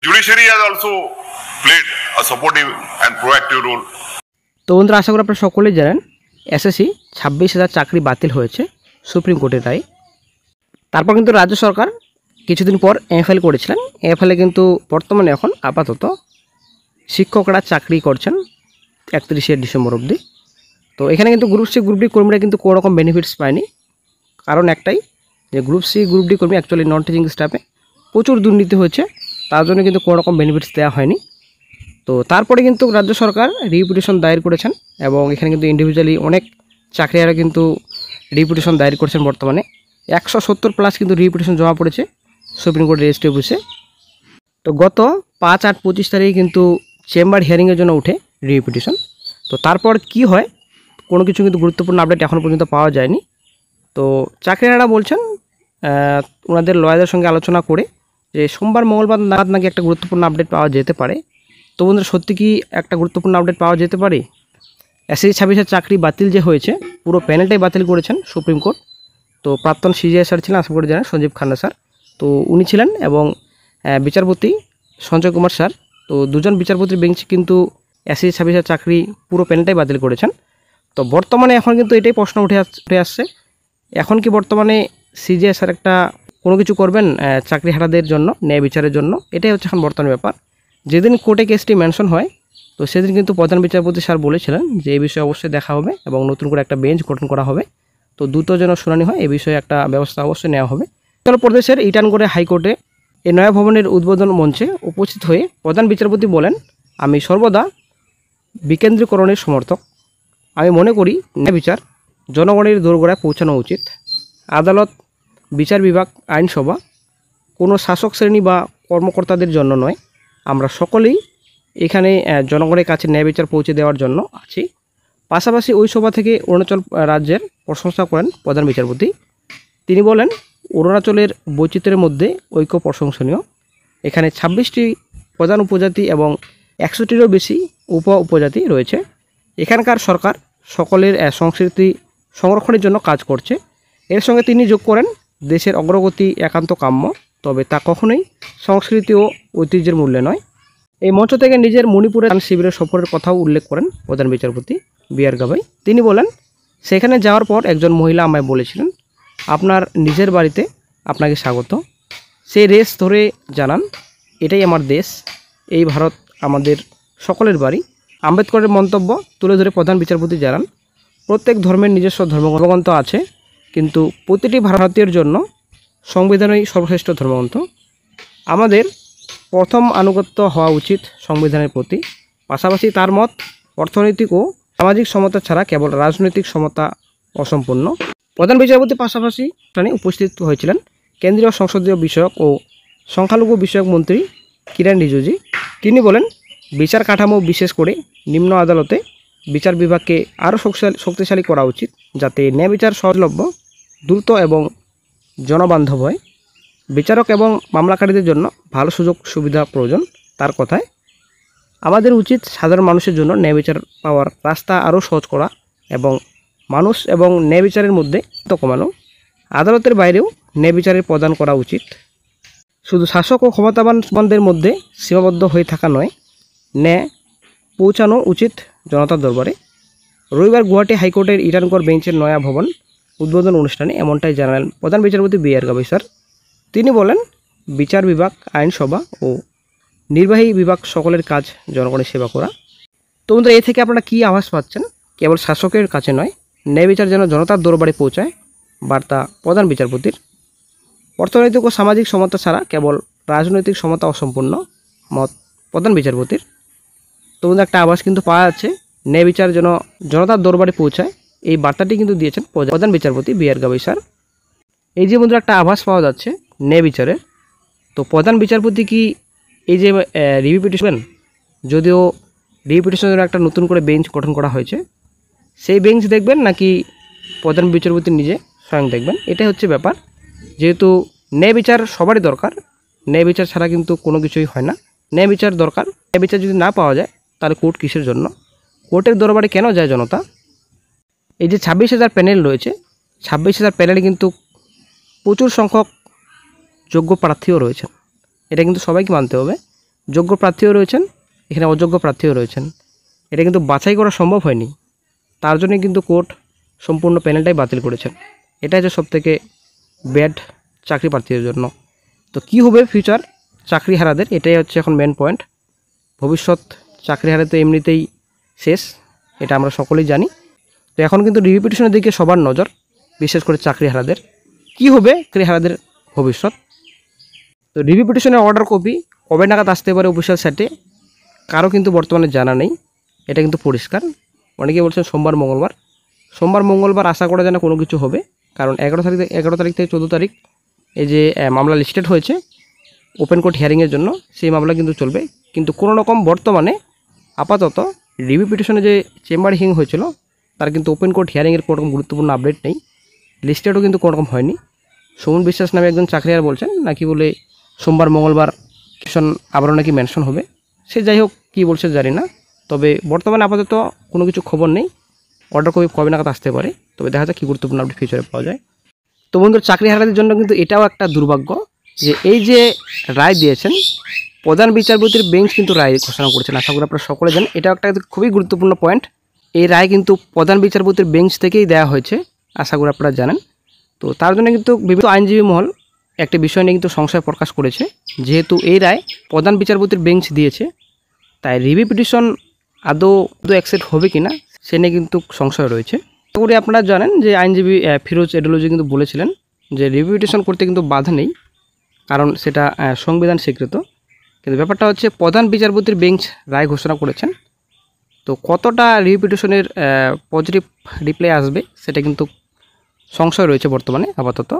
Judiciary has also played a supportive and proactive role. তো বন্ধুরা, আশা করি আপনারা সকলেই জানেন এসএসসি 26,000 চাকরি বাতিল হয়েছে সুপ্রিম কোর্টের রায়ে। তারপর কিন্তু রাজ্য সরকার কিছুদিন পর এফআইএল করেছিলেন। এফআইএলে কিন্তু বর্তমানে এখন আপাতত শিক্ষকরা চাকরি করছেন 31শে ডিসেম্বর অবধি। তো এখানে কিন্তু গ্রুপ সি গ্রুপ ডি কর্মীরা কিন্তু কোনো রকম বেনিফিটস পায়নি। কারণ একটাই, যে গ্রুপ সি গ্রুপ ডি কর্মী অ্যাকচুয়ালি নন টিচিং স্টাফে প্রচুর দুর্নীতি হয়েছে, তার জন্য কিন্তু কোনো রকম বেনিফিটস দেওয়া হয়নি। তো তারপরে কিন্তু রাজ্য সরকার রিপিটিশন দায়ের করেছেন এবং এখানে কিন্তু ইন্ডিভিজুয়ালি অনেক চাকরিয়ারা কিন্তু রিপিটিশন দায়ের করেছেন। বর্তমানে 170+ কিন্তু রিপিটিশন জমা পড়েছে সুপ্রিম কোর্ট রেজিস্ট্রি অফিসে। তো গত 5/8/25 তারিখে কিন্তু চেম্বার হিয়ারিংয়ের জন্য উঠে রিপিটিশন। তো তারপর কি হয়, কোনো কিছু কিন্তু গুরুত্বপূর্ণ আপডেট এখনও পর্যন্ত পাওয়া যায়নি। তো চাকরিয়ারা বলছেন ওনাদের লয়ারদের সঙ্গে আলোচনা করে যে সোমবার মঙ্গলবার নাগাদ নাকি একটা গুরুত্বপূর্ণ আপডেট পাওয়া যেতে পারে। তো বন্ধুরা, সত্যি কি একটা গুরুত্বপূর্ণ আপডেট পাওয়া যেতে পারে? এসএসসি 26-এর চাকরি বাতিল যে হয়েছে, পুরো প্যানেলটাই বাতিল করেছেন সুপ্রিম কোর্ট। তো প্রাক্তন সিজিআই স্যার ছিলেন, আশা করি জানেন, সঞ্জীব খান্না স্যার। তো উনি ছিলেন এবং বিচারপতি সঞ্জয় কুমার স্যার। তো দুজন বিচারপতির বেঞ্চ কিন্তু এসএসসি 26-এর চাকরি পুরো প্যানেলটাই বাতিল করেছেন। তো বর্তমানে এখন কিন্তু এটাই প্রশ্ন উঠে আসছে, এখন কি বর্তমানে সিজিআই স্যার একটা কোনো কিছু করবেন চাকরি হারাদের জন্য, ন্যায় বিচারের জন্য? এটাই হচ্ছে এখন বর্তমান ব্যাপার। যেদিন কোর্টে কেসটি মেনশন হয়, তো সেদিন কিন্তু প্রধান বিচারপতি স্যার বলেছিলেন যে এই বিষয়ে অবশ্যই দেখা হবে এবং নতুন করে একটা বেঞ্চ গঠন করা হবে। তো দ্রুত যেন শুনানি হয়, এই বিষয়ে একটা ব্যবস্থা অবশ্যই নেওয়া হবে। উত্তরপ্রদেশের ইটানগড়ে হাইকোর্টে এই নয়া ভবনের উদ্বোধন মঞ্চে উপস্থিত হয়ে প্রধান বিচারপতি বলেন, আমি সর্বদা বিকেন্দ্রীকরণের সমর্থক। আমি মনে করি ন্যায় বিচার জনগণের দোরগোড়ায় পৌঁছানো উচিত। আদালত, বিচার বিভাগ, আইনসভা কোনো শাসক শ্রেণী বা কর্মকর্তাদের জন্য নয়। আমরা সকলেই এখানে জনগণের কাছে ন্যায় বিচার পৌঁছে দেওয়ার জন্য আছি। পাশাপাশি ওই সভা থেকে অরুণাচল রাজ্যের প্রশংসা করেন প্রধান বিচারপতি। তিনি বলেন, অরুণাচলের বৈচিত্র্যের মধ্যে ঐক্য প্রশংসনীয়। এখানে 26টি প্রধান উপজাতি এবং 100টিরও বেশি উপ উপজাতি রয়েছে। এখানকার সরকার সকলের সংস্কৃতি সংরক্ষণের জন্য কাজ করছে। এর সঙ্গে তিনি যোগ করেন, দেশের অগ্রগতি একান্ত কাম্য, তবে তা কখনোই সংস্কৃতি ও ঐতিহ্যের মূল্যে নয়। এই মঞ্চ থেকে নিজের মণিপুরের শিবিরের সফরের কথাও উল্লেখ করেন প্রধান বিচারপতি বি.আর. গাভাই। তিনি বলেন, সেখানে যাওয়ার পর একজন মহিলা আমায় বলেছিলেন, আপনার নিজের বাড়িতে আপনাকে স্বাগত। সেই রেস ধরে জানান, এটাই আমার দেশ, এই ভারত আমাদের সকলের বাড়ি। আম্বেদকরের মন্তব্য তুলে ধরে প্রধান বিচারপতি জানান, প্রত্যেক ধর্মের নিজস্ব ধর্মগ্রন্থ আছে, কিন্তু প্রতিটি ভারতীয়ের জন্য সংবিধানই সর্বশ্রেষ্ঠ ধর্মগ্রন্থ। আমাদের প্রথম আনুগত্য হওয়া উচিত সংবিধানের প্রতি। পাশাপাশি তার মত, অর্থনৈতিক ও সামাজিক সমতা ছাড়া কেবল রাজনৈতিক সমতা অসম্পূর্ণ। প্রধান বিচারপতি পাশাপাশি সেখানে উপস্থিত হয়েছিলেন কেন্দ্রীয় সংসদীয় বিষয়ক ও সংখ্যালঘু বিষয়ক মন্ত্রী কিরেন রিজিজু। তিনি বলেন, বিচার কাঠামো, বিশেষ করে নিম্ন আদালতে বিচার বিভাগকে আরও শক্তিশালী করা উচিত, যাতে ন্যায় বিচার সহজলভ্য, দ্রুত এবং জনবান্ধব হয়। বিচারক এবং মামলাকারীদের জন্য ভালো সুযোগ সুবিধা প্রয়োজন। তার কথায়, আমাদের উচিত সাধারণ মানুষের জন্য ন্যায় বিচার পাওয়ার রাস্তা আরও সহজ করা এবং মানুষ এবং ন্যায় বিচারের মধ্যে কমানো। আদালতের বাইরেও ন্যায় বিচারের প্রদান করা উচিত। শুধু শাসক ও ক্ষমতাবানদের মধ্যে সীমাবদ্ধ হয়ে থাকা নয়, ন্যায় পৌঁছানো উচিত জনতার দরবারে। রবিবার গুয়াহাটি হাইকোর্টের ইটানগড় বেঞ্চের নয়া ভবন উদ্বোধন অনুষ্ঠানে এমনটাই জানালেন প্রধান বিচারপতি বি.আর. গাভাই স্যার। তিনি বলেন, বিচার বিভাগ, আইনসভা ও নির্বাহী বিভাগ সকলের কাজ জনগণের সেবা করা। তো বন্ধুরা, এ থেকে আপনারা কী আভাস পাচ্ছেন? কেবল শাসকের কাছে নয়, ন্যায় বিচার যেন জনতার দরবারে পৌঁছায়, বার্তা প্রধান বিচারপতির। অর্থনৈতিক ও সামাজিক সমতা ছাড়া কেবল রাজনৈতিক সমতা অসম্পূর্ণ, মত প্রধান বিচারপতির। তো বন্ধু, একটা আভাস কিন্তু পাওয়া যাচ্ছে, ন্যায় বিচার যেন জনতার দরবারে পৌঁছায়, এই বার্তাটি কিন্তু দিয়েছেন প্রধান বিচারপতি বি.আর. গাভাই স্যার। এই যে বন্ধুরা একটা আভাস পাওয়া যাচ্ছে ন্যায় বিচারের, তো প্রধান বিচারপতি কি এই যে রিপিটিশন, যদিও রিপিটিশনের জন্য একটা নতুন করে বেঞ্চ গঠন করা হয়েছে, সেই বেঞ্চ দেখবেন নাকি প্রধান বিচারপতি নিজে স্বয়ং দেখবেন? এটাই হচ্ছে ব্যাপার। যেহেতু ন্যায় বিচার সবারই দরকার, ন্যায় বিচার ছাড়া কিন্তু কোনো কিছুই হয় না। ন্যায় বিচার দরকার। ন্যায় বিচার যদি না পাওয়া যায়, তাহলে কোর্ট কিসের জন্য? কোর্টের দরবারে কেন যায় জনতা? এই যে 26,000 প্যানেল রয়েছে, 26,000 প্যানেলে কিন্তু প্রচুর সংখ্যক যোগ্য প্রার্থীও রয়েছেন। এটা কিন্তু সবাইকে মানতে হবে। যোগ্য প্রার্থীও রয়েছেন, এখানে অযোগ্য প্রার্থীও রয়েছেন। এটা কিন্তু বাছাই করা সম্ভব হয়নি, তার জন্য কিন্তু কোর্ট সম্পূর্ণ প্যানেলটাই বাতিল করেছেন। এটা হচ্ছে সবথেকে ব্যাড চাকরি প্রার্থীদের জন্য। তো কী হবে ফিউচার চাকরি হারাদের, এটাই হচ্ছে এখন মেন পয়েন্ট। ভবিষ্যৎ চাকরি হারা তো এমনিতেই শেষ, এটা আমরা সকলেই জানি। তো এখন কিন্তু রিভিউ পিটিশনের দিকে সবার নজর, বিশেষ করে চাকরি হারাদের। কী হবে চাকরি হারাদের ভবিষ্যৎ? তো রিভিউ পিটিশনের অর্ডার কপি কবে নাগাদ আসতে পারে অফিসিয়াল সাইটে কারও কিন্তু বর্তমানে জানা নেই, এটা কিন্তু পরিষ্কার। অনেকে বলছেন সোমবার মঙ্গলবার আশা করা যায় না কোনো কিছু হবে, কারণ 11 তারিখ থেকে 14 তারিখ এই যে মামলা লিস্টেড হয়েছে ওপেন কোর্ট হিয়ারিংয়ের জন্য, সেই মামলা কিন্তু চলবে। কিন্তু কোনো রকম বর্তমানে আপাতত রিভিউ পিটিশনে যে চেম্বার হিয়ারিং হয়েছিল তার কিন্তু ওপেন কোর্ট হিয়ারিংয়ের কোনো রকম গুরুত্বপূর্ণ আপডেট নেই, লিস্টেডও কিন্তু কোনো রকম হয়নি। সুমন বিশ্বাস নামে একজন চাকরিহার বলছেন নাকি বলে সোমবার মঙ্গলবার পিটিশন আবারও নাকি মেনশন হবে। সে যাই হোক কী বলছে জানি না, তবে বর্তমানে আপাতত কোনো কিছু খবর নেই। অর্ডার কবে নাগাদ আসতে পারে, তবে দেখা যাক কী গুরুত্বপূর্ণ আপডেট ফিউচারে পাওয়া যায়। তো বন্ধুরা, চাকরি হারাদের জন্য কিন্তু এটাও একটা দুর্ভাগ্য যে এই যে রায় দিয়েছেন প্রধান বিচারপতির বেঞ্চ কিন্তু রায় ঘোষণা করেছেন। আশা করি আপনারা সকলে জানেন, এটাও একটা খুবই গুরুত্বপূর্ণ পয়েন্ট। এই রায় কিন্তু প্রধান বিচারপতির বেঞ্চ থেকেই দেওয়া হয়েছে, আশা করি আপনারা জানেন। তো তার জন্য কিন্তু বিভিন্ন আইনজীবী মহল একটা বিষয় নিয়ে কিন্তু সংশয় প্রকাশ করেছে, যেহেতু এই রায় প্রধান বিচারপতির বেঞ্চ দিয়েছে, তাই রিভিউ পিটিশন আদৌ অ্যাকসেপ্ট হবে কিনা সে নিয়ে কিন্তু সংশয় রয়েছে। আশা করি আপনারা জানেন যে আইনজীবী ফিরোজ এডোলজি কিন্তু বলেছিলেন যে রিভিউ পিটিশন করতে কিন্তু বাধা নেই, কারণ সেটা সংবিধান স্বীকৃত। কিন্তু ব্যাপারটা হচ্ছে প্রধান বিচারপতির বেঞ্চ রায় ঘোষণা করেছেন, তো কতটা রিভিউ পিটিশনের পজিটিভ রিপ্লাই আসবে সেটা কিন্তু সংশয় রয়েছে বর্তমানে আপাতত।